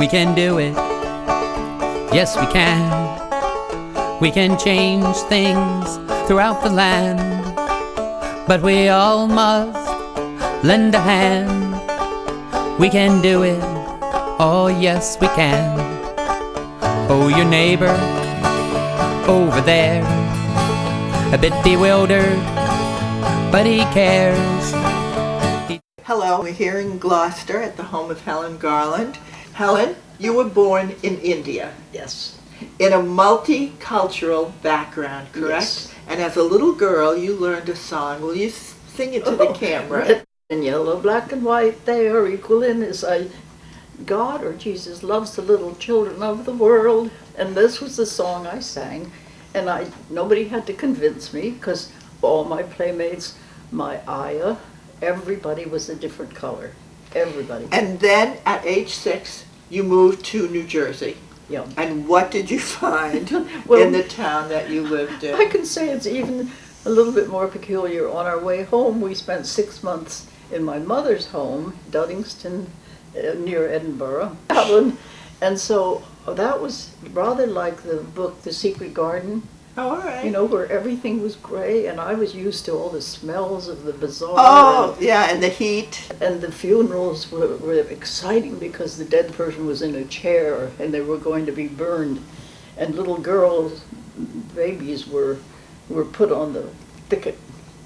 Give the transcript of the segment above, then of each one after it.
We can do it. Yes, we can. We can change things throughout the land, but we all must lend a hand. We can do it. Oh, yes, we can. Oh, your neighbor over there, a bit bewildered, but he cares. Hello, we're here in Gloucester at the home of Helen Garland. Helen, you were born in India. Yes. In a multicultural background, correct? Yes. And as a little girl, you learned a song. Will you sing it to the camera? Red and yellow, black and white, they are equal in His sight. God or Jesus loves the little children of the world. And this was the song I sang. And nobody had to convince me, because all my playmates, my ayah, everybody was a different color. Everybody. And then at age 6, you moved to New Jersey. Yeah. And what did you find Well, in the town that you lived in? I can say it's even a little bit more peculiar. On our way home, we spent 6 months in my mother's home, Duddingston, near Edinburgh, Scotland. And so that was rather like the book, The Secret Garden. Oh, all right. You know, where everything was gray, and I was used to all the smells of the bazaar. Oh, yeah, and the heat. And the funerals were exciting because the dead person was in a chair and they were going to be burned. And little girls, babies, were put on the thicket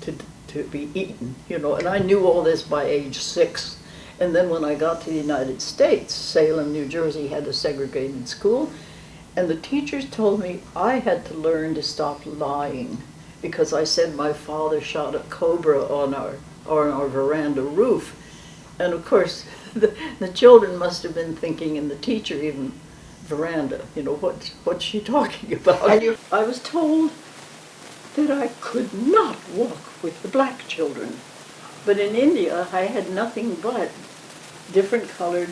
to be eaten, you know. And I knew all this by age 6. And then when I got to the United States, Salem, New Jersey had a segregated school. And the teachers told me I had to learn to stop lying, because I said my father shot a cobra on our veranda roof. And of course, the children must have been thinking, and the teacher even, veranda, you know, what's she talking about? I was told that I could not walk with the black children. But in India, I had nothing but different colored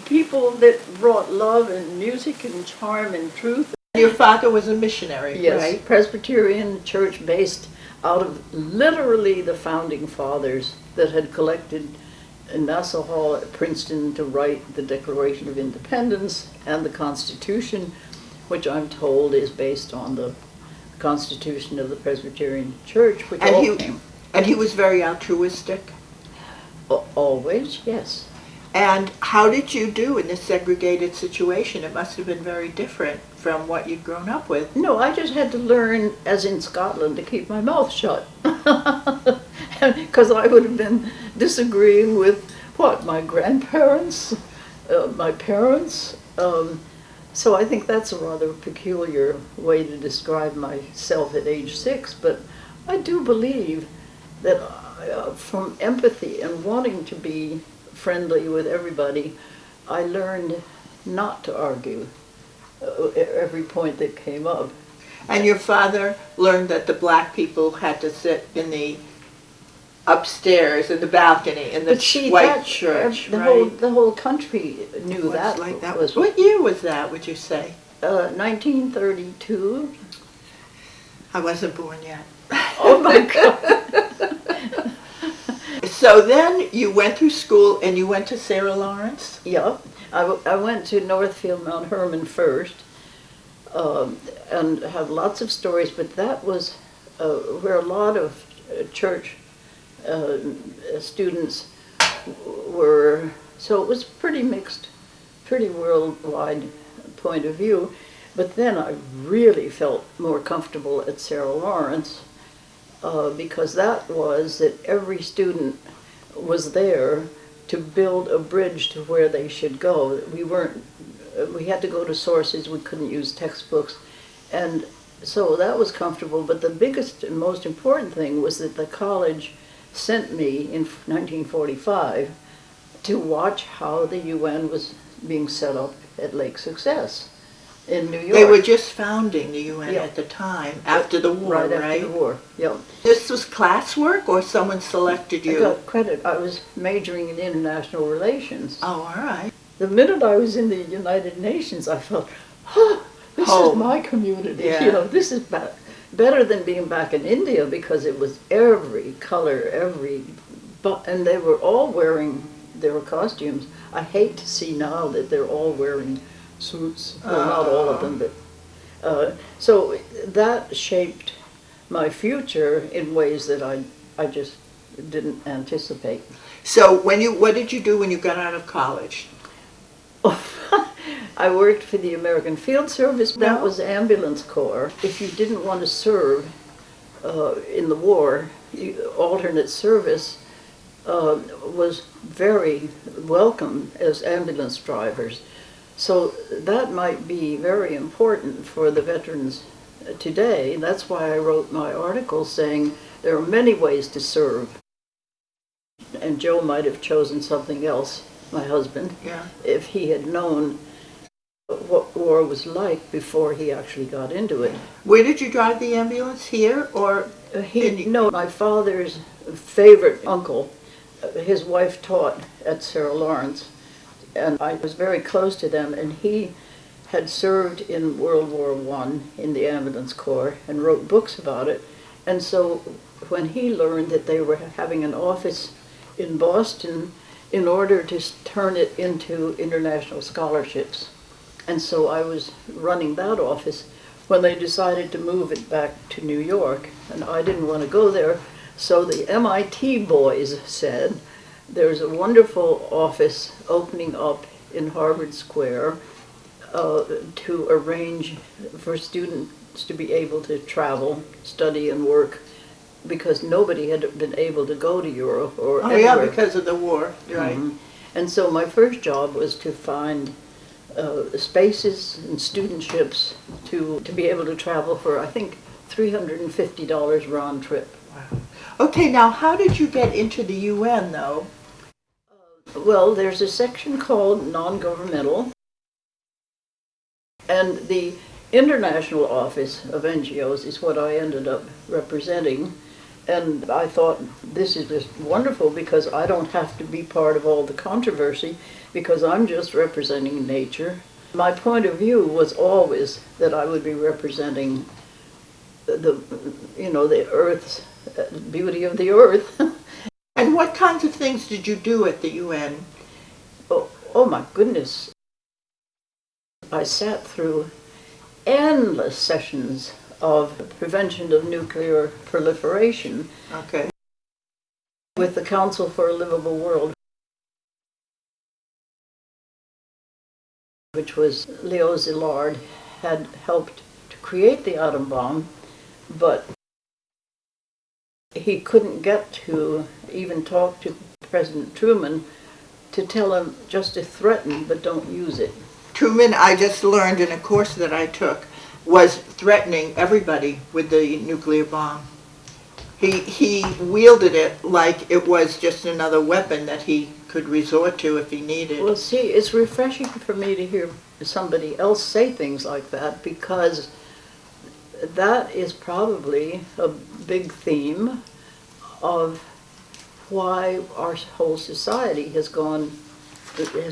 people that brought love and music and charm and truth. Your father was a missionary, yes, right? Presbyterian Church, based out of literally the founding fathers that had collected in Nassau Hall at Princeton to write the Declaration of Independence and the Constitution, which I'm told is based on the Constitution of the Presbyterian Church, which And he was very altruistic? Always, yes. And how did you do in this segregated situation? It must have been very different from what you'd grown up with. No, I just had to learn, as in Scotland, to keep my mouth shut. Because I would have been disagreeing with, my grandparents, my parents. So I think that's a rather peculiar way to describe myself at age 6. But I do believe that from empathy and wanting to be friendly with everybody, I learned not to argue every point that came up. And your father learned that the black people had to sit in the upstairs in the balcony in the white church, right? The whole country knew that. Like that was. What year was that, would you say? 1932. I wasn't born yet. Oh my God. So then you went through school and you went to Sarah Lawrence? Yeah, I went to Northfield, Mount Hermon first, and have lots of stories, but that was where a lot of church students were, so it was pretty mixed, pretty worldwide point of view. But then I really felt more comfortable at Sarah Lawrence, because that was that every student was there to build a bridge to where they should go. We had to go to sources, we couldn't use textbooks, and so that was comfortable. But the biggest and most important thing was that the college sent me in 1945 to watch how the UN was being set up at Lake Success in New York. They were just founding the UN Yeah. at the time, after the war, right? After the war, yeah. This was classwork, or someone selected you? I got credit. I was majoring in international relations. Oh, all right. The minute I was in the United Nations, I felt, this is my community. Yeah. You know, this is better than being back in India, because it was every color, and they were all wearing their costumes. I hate to see now that they're all wearing suits. Well, not all of them, but so that shaped my future in ways that I just didn't anticipate. So what did you do when you got out of college? I worked for the American Field Service. That No. was ambulance corps. If you didn't want to serve in the war, alternate service was very welcome as ambulance drivers. So that might be very important for the veterans today. That's why I wrote my article saying there are many ways to serve. And Joe might have chosen something else, my husband, if he had known what war was like before he actually got into it. Where did you drive the ambulance, here or? No, my father's favorite uncle, his wife taught at Sarah Lawrence, and I was very close to them, and he had served in World War I in the ambulance corps and wrote books about it. And so when he learned that they were having an office in Boston in order to turn it into international scholarships. And so I was running that office when they decided to move it back to New York, and I didn't want to go there. So the MIT boys said, there's a wonderful office opening up in Harvard Square to arrange for students to be able to travel, study, and work, because nobody had been able to go to Europe or anywhere. Yeah, because of the war, right. Mm-hmm. And so my first job was to find spaces and studentships to be able to travel for, I think, $350 round trip. Wow. Okay, now how did you get into the UN, though? Well, there's a section called non-governmental, and the International Office of NGOs is what I ended up representing. And I thought, this is just wonderful because I don't have to be part of all the controversy because I'm just representing nature. My point of view was always that I would be representing the earth's beauty of the earth. And what kinds of things did you do at the UN? Oh my goodness. I sat through endless sessions of prevention of nuclear proliferation with the Council for a Livable World, which was Leo Szilard had helped to create the atom bomb, but he couldn't get to even talk to President Truman to tell him just to threaten but don't use it. Truman, I just learned in a course that I took, was threatening everybody with the nuclear bomb. He wielded it like it was just another weapon that he could resort to if he needed. Well, see, it's refreshing for me to hear somebody else say things like that, because that is probably a big theme of why our whole society has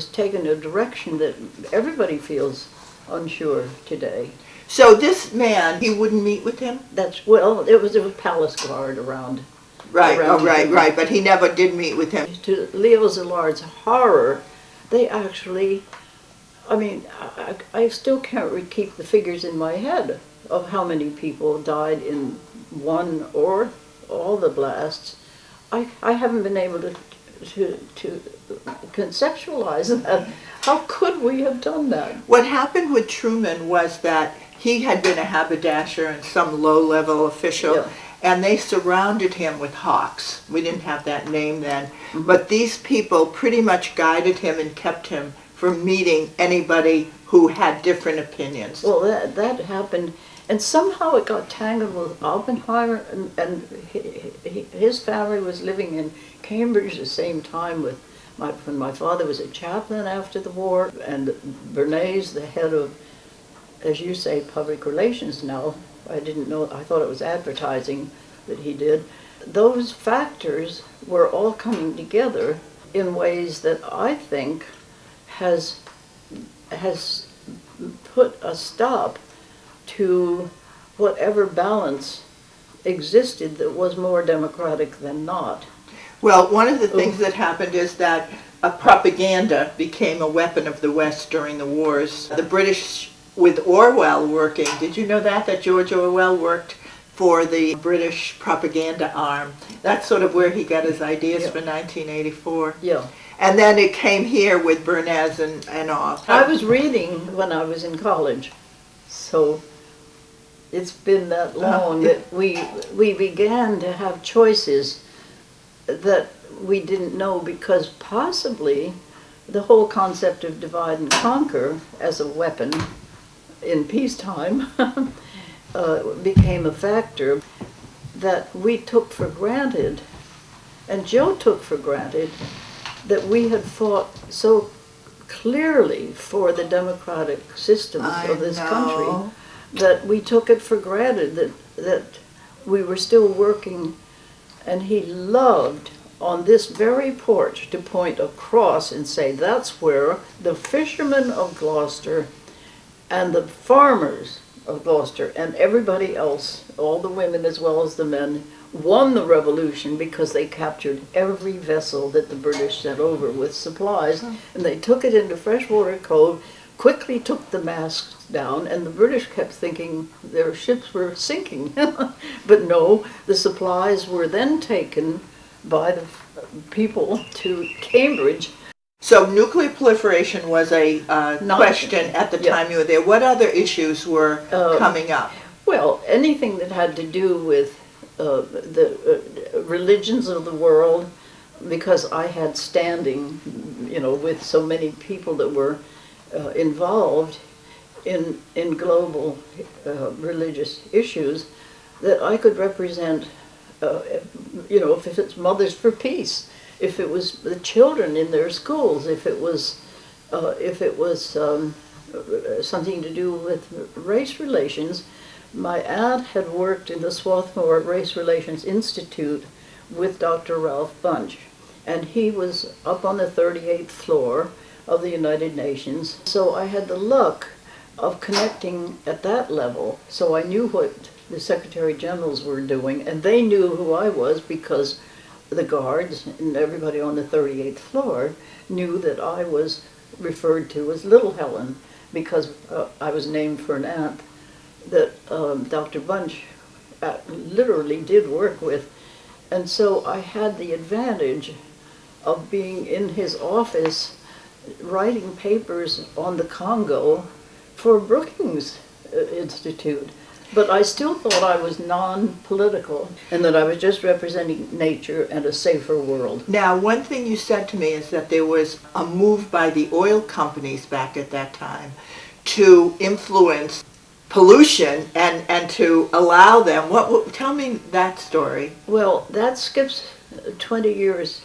taken a direction that everybody feels unsure today. So this man, he wouldn't meet with him? It was a palace guard around. Right, but he never did meet with him. To Leo Szilard's horror, they actually, I still can't keep the figures in my head of how many people died in one or all the blasts. I haven't been able to conceptualize that. How could we have done that? What happened with Truman was that he had been a haberdasher and some low-level official, and they surrounded him with hawks. We didn't have that name then, but these people pretty much guided him and kept him from meeting anybody who had different opinions. Well, that happened, and somehow it got tangled with Oppenheimer, and his family was living in Cambridge at the same time with when my father was a chaplain after the war, and Bernays, the head of, as you say, public relations now. I didn't know, I thought it was advertising that he did. Those factors were all coming together in ways that I think has put a stop to whatever balance existed that was more democratic than not. Well, one of the things that happened is that propaganda became a weapon of the West during the wars. The British, with Orwell working, did you know that George Orwell worked for the British propaganda arm? That's sort of where he got his ideas for 1984. Yeah. And then it came here with Bernays and all. I was reading when I was in college, so it's been that long that we began to have choices that we didn't know, because possibly the whole concept of divide and conquer as a weapon in peacetime became a factor that we took for granted, and Joe took for granted, that we had fought so clearly for the democratic systems of this country that we took it for granted that we were still working. And he loved on this very porch to point across and say, that's where the fishermen of Gloucester and the farmers of Gloucester and everybody else, all the women as well as the men, won the revolution, because they captured every vessel that the British sent over with supplies, and they took it into Freshwater Cove, quickly took the masts down, and the British kept thinking their ships were sinking. But no, the supplies were then taken by the people to Cambridge. So nuclear proliferation was a question at the time you were there. What other issues were coming up? Well, anything that had to do with the religions of the world, because I had standing, with so many people that were involved in global religious issues, that I could represent, if it's Mothers for Peace, if it was the children in their schools, if it was something to do with race relations. My aunt had worked in the Swarthmore Race Relations Institute with Dr. Ralph Bunch, and he was up on the 38th floor of the United Nations. So I had the luck of connecting at that level, so I knew what the Secretary Generals were doing, and they knew who I was, because the guards and everybody on the 38th floor knew that I was referred to as Little Helen, because I was named for an aunt that Dr. Bunch literally did work with. And so I had the advantage of being in his office writing papers on the Congo for Brookings Institute. But I still thought I was non-political, and that I was just representing nature and a safer world. Now, one thing you said to me is that there was a move by the oil companies back at that time to influence pollution and to allow them. Tell me that story. Well, that skips 20 years,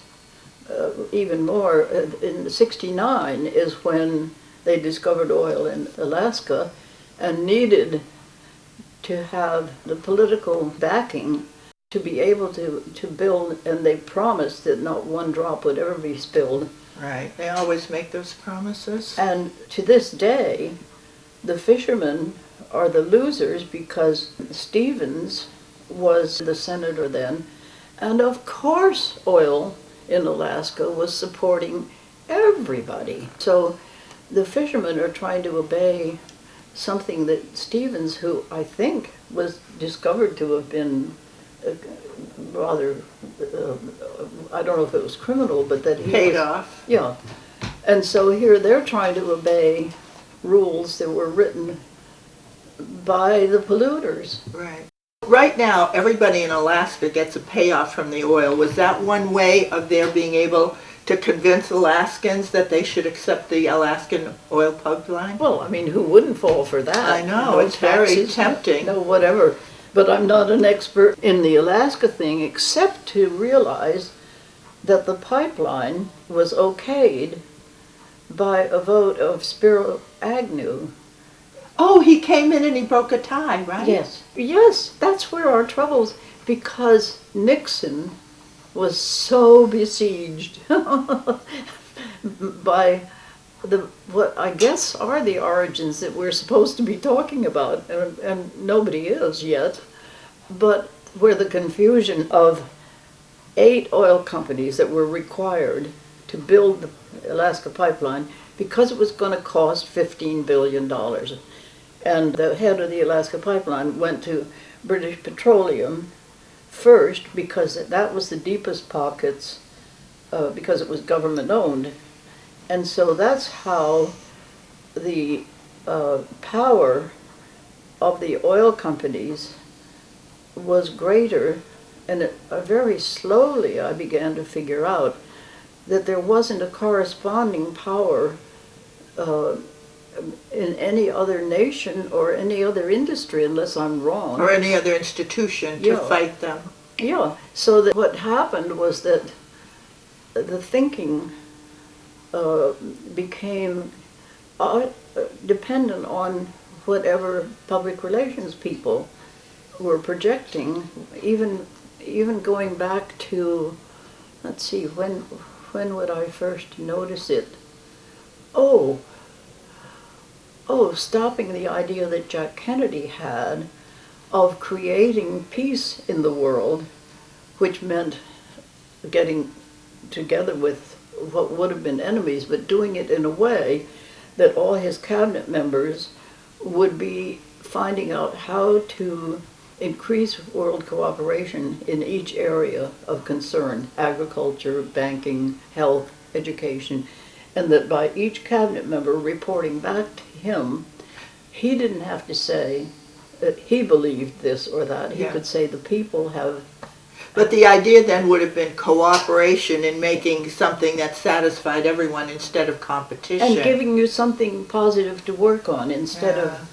even more. In '69 is when they discovered oil in Alaska and needed to have the political backing to be able to build, and they promised that not one drop would ever be spilled. Right. They always make those promises. And to this day, the fishermen are the losers, because Stevens was the senator then, and of course oil in Alaska was supporting everybody. So the fishermen are trying to obey something that Stevens, who I think was discovered to have been rather, I don't know if it was criminal, but that he paid off. Yeah. And so here they're trying to obey rules that were written by the polluters. Right. Right now, everybody in Alaska gets a payoff from the oil. Was that one way of their being able to convince Alaskans that they should accept the Alaskan oil pipeline? Well, I mean, who wouldn't fall for that? I know, No it's very taxes, tempting. No whatever. But I'm not an expert in the Alaska thing, except to realize that the pipeline was okayed by a vote of Spiro Agnew. Oh, he came in and he broke a tie, right? Yes. Yes, that's where our troubles, because Nixon was so besieged by what I guess are the origins that we're supposed to be talking about, and nobody is yet, but where the confusion of 8 oil companies that were required to build Alaska pipeline because it was going to cost $15 billion. And the head of the Alaska pipeline went to British Petroleum first because that was the deepest pockets, because it was government owned. And so that's how the power of the oil companies was greater, and very slowly I began to figure out that there wasn't a corresponding power in any other nation or any other industry, unless I'm wrong. Or any other institution to fight them. Yeah, so that what happened was that the thinking became dependent on whatever public relations people were projecting, even going back to, let's see, when would I first notice it? Stopping the idea that Jack Kennedy had of creating peace in the world, which meant getting together with what would have been enemies, but doing it in a way that all his cabinet members would be finding out how to increase world cooperation in each area of concern: agriculture, banking, health, education, and that by each cabinet member reporting back to him, he didn't have to say that he believed this or that. He could say the people have. But the idea then would have been cooperation in making something that satisfied everyone instead of competition. And giving you something positive to work on instead of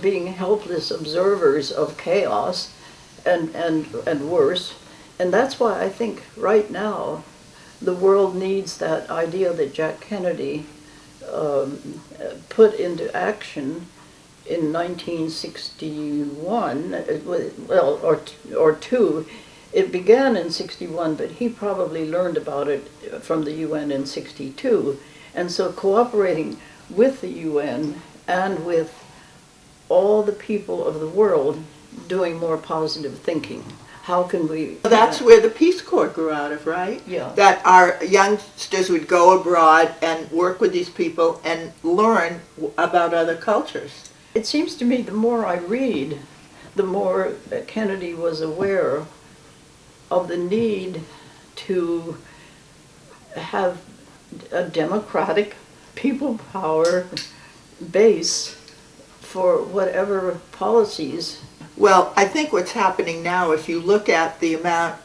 being helpless observers of chaos and worse. And that's why I think right now the world needs that idea that Jack Kennedy put into action in 1961, or two. It began in 61, but he probably learned about it from the UN in 62. And so cooperating with the UN and with all the people of the world doing more positive thinking. How can we... That's where the Peace Corps grew out of, right? Yeah. That our youngsters would go abroad and work with these people and learn about other cultures. It seems to me the more I read, the more Kennedy was aware of the need to have a democratic people power base for whatever policies. Well, I think what's happening now, if you look at the amount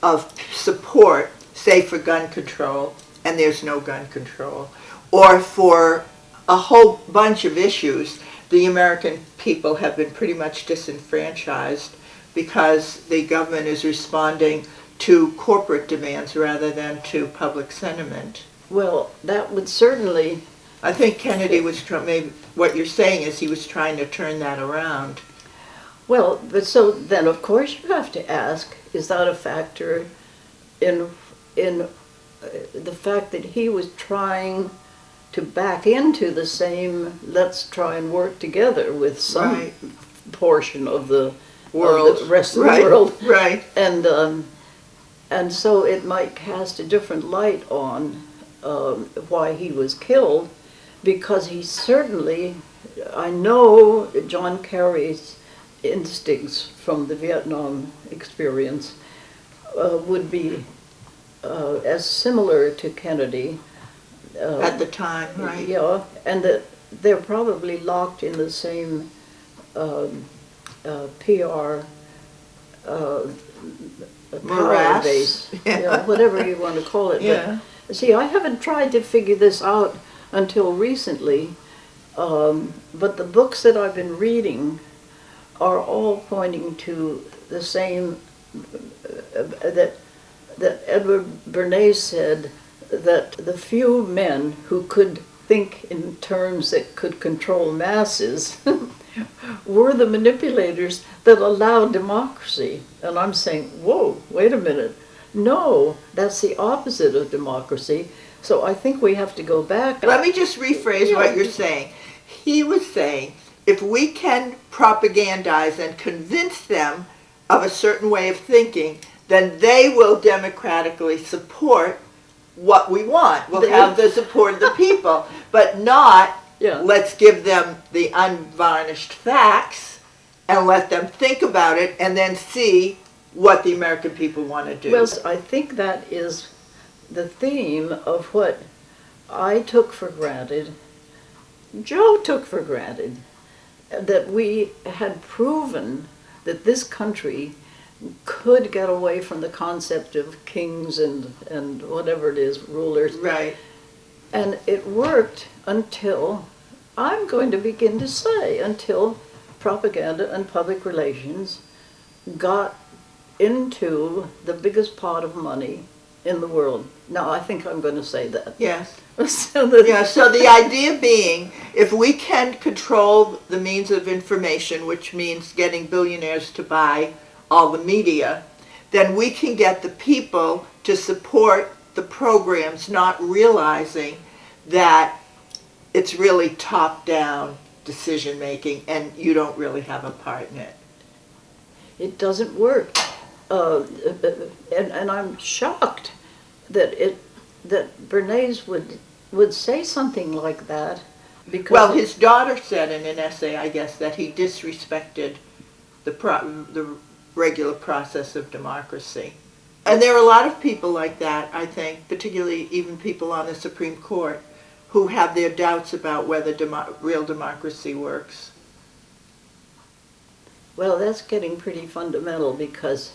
of support, say for gun control, and there's no gun control, or for a whole bunch of issues, the American people have been pretty much disenfranchised because the government is responding to corporate demands rather than to public sentiment. Well, that would certainly... I think Kennedy was trying, maybe what you're saying is he was trying to turn that around. Well, but so then of course you have to ask, is that a factor in the fact that he was trying to back into the same, let's try and work together with some portion of the world, the rest of the world. Right. And so it might cast a different light on why he was killed, because he certainly, I know John Kerry's instincts from the Vietnam experience would be as similar to Kennedy. At the time, right? Yeah, and that they're probably locked in the same PR power base, whatever you want to call it. Yeah. But, see, I haven't tried to figure this out until recently, but the books that I've been reading are all pointing to the same, that Edward Bernays said that the few men who could think in terms that could control masses were the manipulators that allowed democracy. And I'm saying, whoa, wait a minute. No, that's the opposite of democracy. So I think we have to go back. Let me just rephrase what you're saying. He was saying, if we can propagandize and convince them of a certain way of thinking, then they will democratically support what we want. We'll have the support of the people, but not let's give them the unvarnished facts and let them think about it and then see what the American people want to do. Well, I think that is the theme of what I took for granted, Joe took for granted, that we had proven that this country could get away from the concept of kings and whatever it is, rulers. Right. And it worked until, I'm going to begin to say, until propaganda and public relations got into the biggest pot of money in the world. Now, I think I'm going to say that. Yes. So the idea being, if we can control the means of information, which means getting billionaires to buy all the media, then we can get the people to support the programs, not realizing that it's really top-down decision-making and you don't really have a part in it. It doesn't work. And I'm shocked that Bernays would say something like that, because well, his daughter said in an essay, I guess, that he disrespected the regular process of democracy. And there are a lot of people like that, I think, particularly even people on the Supreme Court, who have their doubts about whether real democracy works. Well, that's getting pretty fundamental, because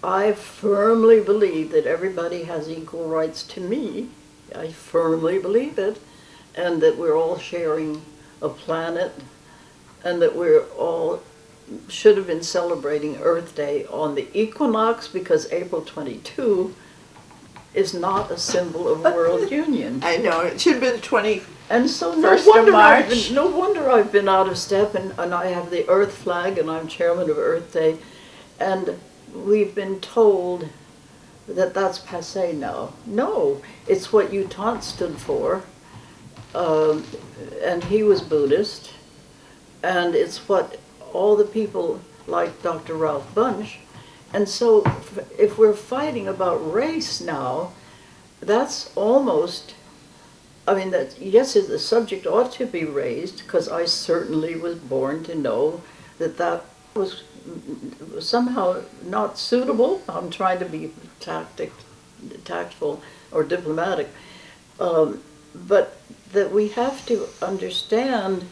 I firmly believe that everybody has equal rights to me. I firmly believe it, and that we're all sharing a planet, and that we're all should have been celebrating Earth Day on the equinox, because April 22 is not a symbol of world union. I know, it should have been 20. And so no wonder I've been out of step, and I have the Earth flag, and I'm chairman of Earth Day, and we've been told that that's passé now. No, it's what U Thant stood for, and he was Buddhist, and it's what all the people like Dr. Ralph Bunche. And so if we're fighting about race now, that's almost, I mean, that yes, the subject ought to be raised, because I certainly was born to know that that was somehow not suitable. I'm trying to be tactful or diplomatic, but that we have to understand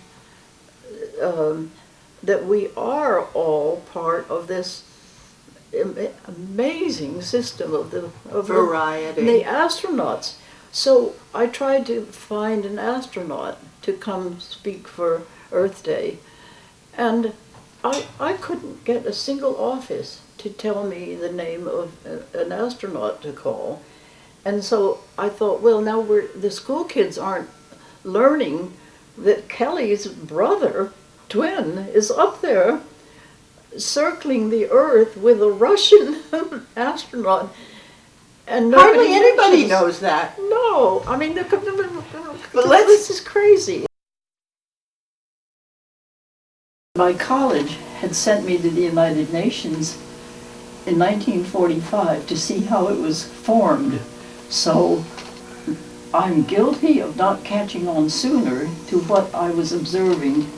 that we are all part of this amazing system of variety. The astronauts. So I tried to find an astronaut to come speak for Earth Day, and I couldn't get a single office to tell me the name of an astronaut to call. And so I thought, well, now the school kids aren't learning that Kelly's brother, twin, is up there circling the Earth with a Russian astronaut. And hardly anybody knows that. No, I mean, this is crazy. My college had sent me to the United Nations in 1945 to see how it was formed. So I'm guilty of not catching on sooner to what I was observing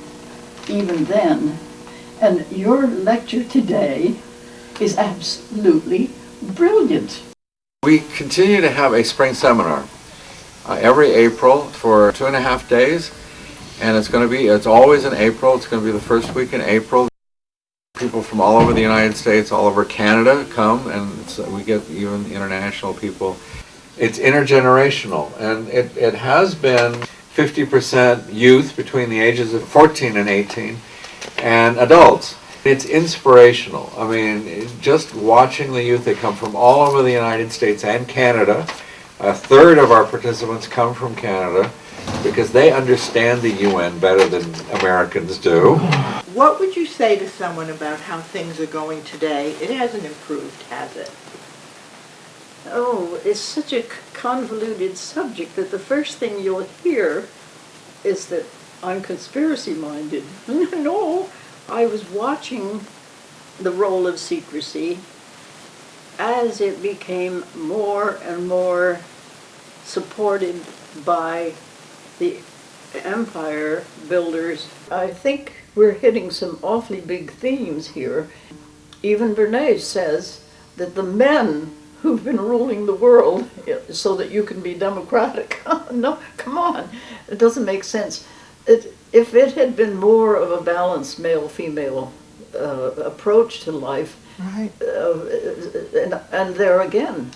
even then. And your lecture today is absolutely brilliant. We continue to have a spring seminar every April for 2.5 days, and it's always in April. It's going to be the first week in April. People from all over the United States, all over Canada come, and we get even international people. It's intergenerational, and it has been 50% youth between the ages of 14 and 18, and adults. It's inspirational. I mean, just watching the youth, they come from all over the United States and Canada. A third of our participants come from Canada because they understand the UN better than Americans do. What would you say to someone about how things are going today? It hasn't improved, has it? Oh, it's such a convoluted subject that the first thing you'll hear is that I'm conspiracy-minded. No, I was watching the role of secrecy, as it became more and more supported by the empire builders, I think we're hitting some awfully big themes here. Even Bernays says that the men who've been ruling the world so that you can be democratic. No, come on, it doesn't make sense. If it had been more of a balanced male-female approach to life, Right. and there again,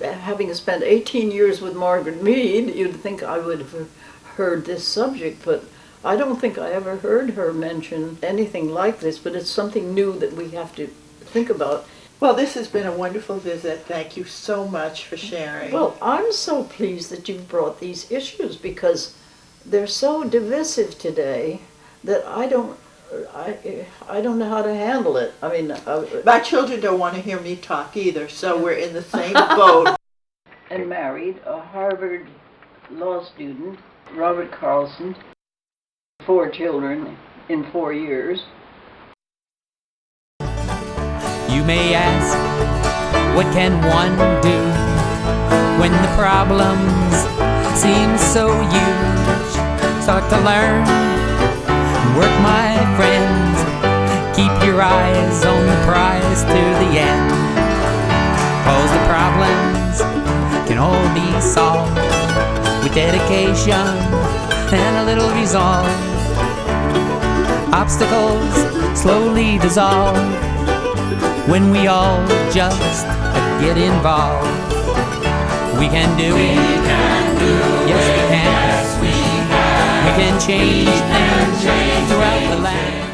having spent 18 years with Margaret Mead, you'd think I would have heard this subject, but I don't think I ever heard her mention anything like this, but it's something new that we have to think about. Well, this has been a wonderful visit. Thank you so much for sharing. Well, I'm so pleased that you've brought these issues because they're so divisive today that I don't know how to handle it. I mean, My children don't want to hear me talk either, so we're in the same boat. and married a Harvard law student, Robert Carlson, 4 children in 4 years. You may ask, what can one do when the problems seem so huge? Start to learn, work my friends, keep your eyes on the prize to the end. 'Cause the problems can all be solved with dedication and a little resolve. Obstacles slowly dissolve when we all just get involved. We can do it. Yes, we can. We can change things throughout the land.